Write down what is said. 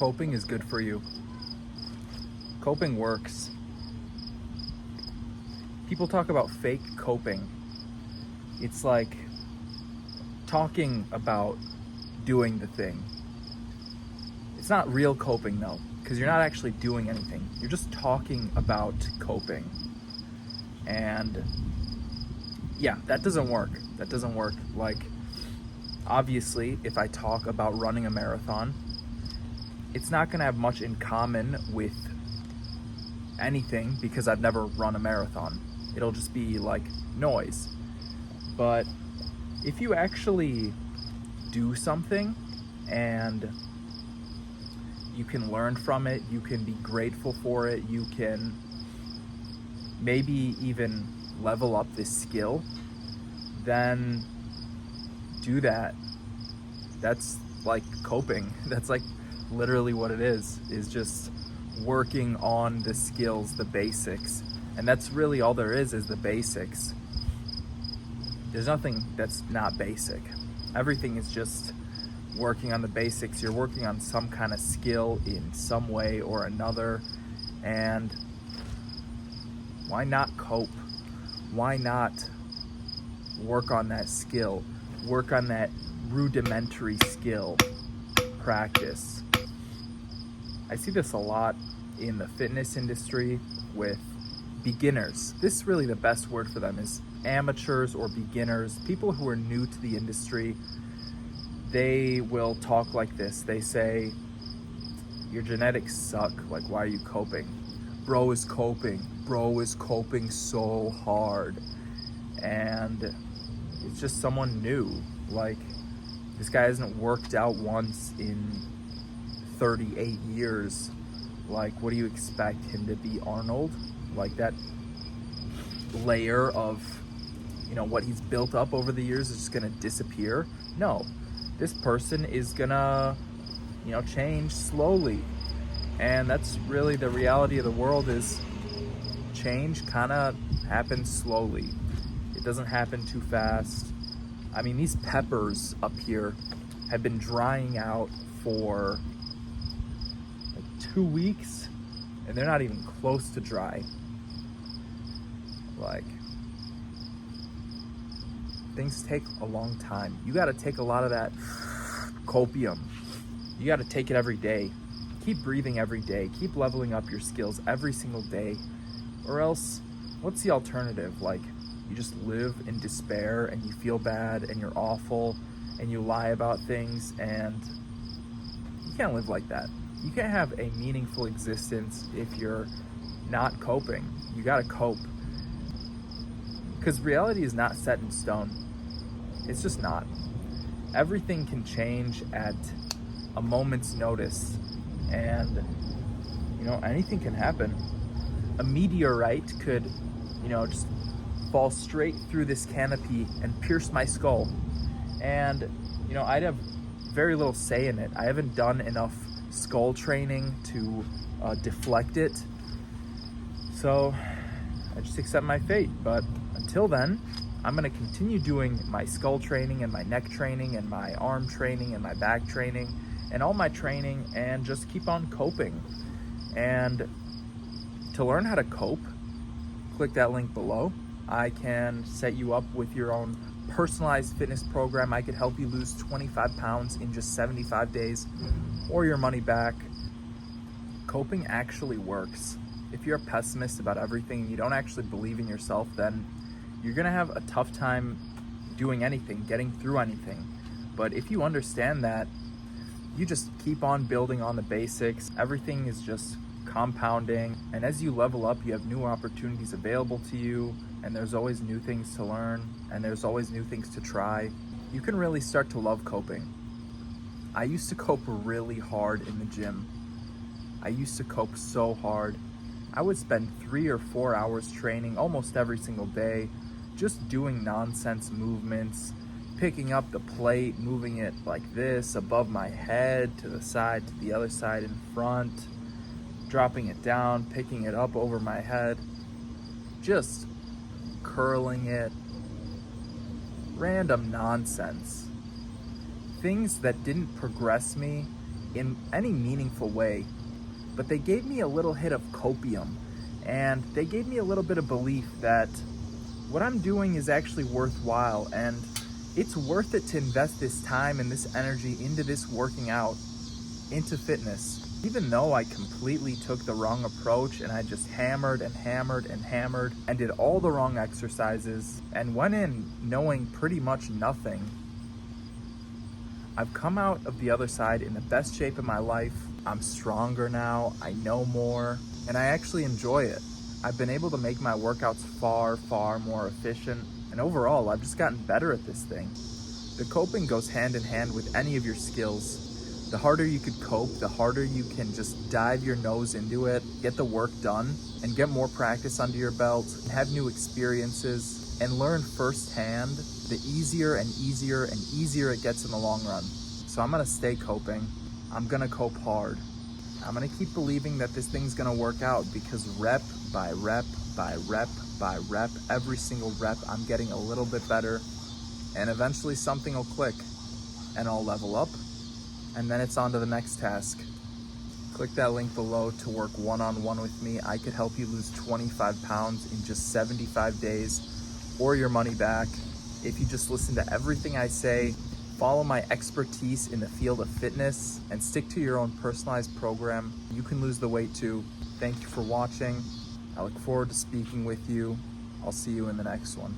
coping is good for you. Coping works. People talk about fake coping. It's like talking about doing the thing. It's not real coping though, because you're not actually doing anything. You're just talking about coping. And yeah, that doesn't work. That doesn't work. Like, obviously, if I talk about running a marathon, it's not going to have much in common with anything because I've never run a marathon. It'll just be like noise. But if you actually do something and you can learn from it, you can be grateful for it, you can maybe even level up this skill, then do that. That's like coping. That's like literally what it is just working on the skills, the basics. And that's really all there is the basics. There's nothing that's not basic. Everything is just working on the basics. You're working on some kind of skill in some way or another. And why not cope? Why not work on that skill? Work on that rudimentary skill. Practice. I see this a lot in the fitness industry with beginners. This is really the best word for them, is amateurs or beginners, people who are new to the industry. They will talk like this. They say, your genetics suck. Like, why are you coping? Bro is coping. Bro is coping so hard. And it's just someone new. Like, this guy hasn't worked out once in 38 years. Like, what do you expect him to be, Arnold? Like, that layer of, what he's built up over the years is just gonna disappear? No, this person is gonna, change slowly. And that's really the reality of the world, is change kind of happens slowly. It doesn't happen too fast. I mean, these peppers up here have been drying out for like 2 weeks, and they're not even close to dry. Like, things take a long time. You got to take a lot of that copium. You got to take it every day. Keep breathing every day. Keep leveling up your skills every single day. Or else, what's the alternative? Like, you just live in despair and you feel bad and you're awful and you lie about things, and you can't live like that. You can't have a meaningful existence if you're not coping. You got to cope. Because reality is not set in stone. It's just not. Everything can change at a moment's notice, and anything can happen. A meteorite could just fall straight through this canopy and pierce my skull, and I'd have very little say in it. I haven't done enough skull training to deflect it, so I just accept my fate. But until then, I'm going to continue doing my skull training and my neck training and my arm training and my back training and all my training, and just keep on coping. And to learn how to cope, click that link below. I can set you up with your own personalized fitness program. I could help you lose 25 pounds in just 75 days or your money back. Coping actually works. If you're a pessimist about everything and you don't actually believe in yourself, then you're gonna have a tough time doing anything, getting through anything. But if you understand that, you just keep on building on the basics. Everything is just compounding, and as you level up, you have new opportunities available to you, and there's always new things to learn, and there's always new things to try. You can really start to love coping. I used to cope really hard in the gym. I used to cope so hard. I would spend 3 or 4 hours training almost every single day, just doing nonsense movements, picking up the plate, moving it like this above my head, to the side, to the other side, in front, dropping it down, picking it up over my head, just curling it. Random nonsense. Things that didn't progress me in any meaningful way, but they gave me a little hit of copium, and they gave me a little bit of belief that what I'm doing is actually worthwhile, and it's worth it to invest this time and this energy into this working out, into fitness. Even though I completely took the wrong approach and I just hammered and hammered and hammered and did all the wrong exercises and went in knowing pretty much nothing, I've come out of the other side in the best shape of my life. I'm stronger now, I know more, and I actually enjoy it. I've been able to make my workouts far, far more efficient, and overall, I've just gotten better at this thing. The coping goes hand in hand with any of your skills. The harder you could cope, the harder you can just dive your nose into it, get the work done, and get more practice under your belt, have new experiences, and learn firsthand, the easier and easier and easier it gets in the long run. So I'm gonna stay coping. I'm gonna cope hard. I'm gonna keep believing that this thing's gonna work out, because rep by rep by rep by rep, every single rep, I'm getting a little bit better, and eventually something will click and I'll level up, and then it's on to the next task. Click that link below to work one-on-one with me. I could help you lose 25 pounds in just 75 days, or your money back. If you just listen to everything I say, follow my expertise in the field of fitness, and stick to your own personalized program, you can lose the weight too. Thank you for watching. I look forward to speaking with you. I'll see you in the next one.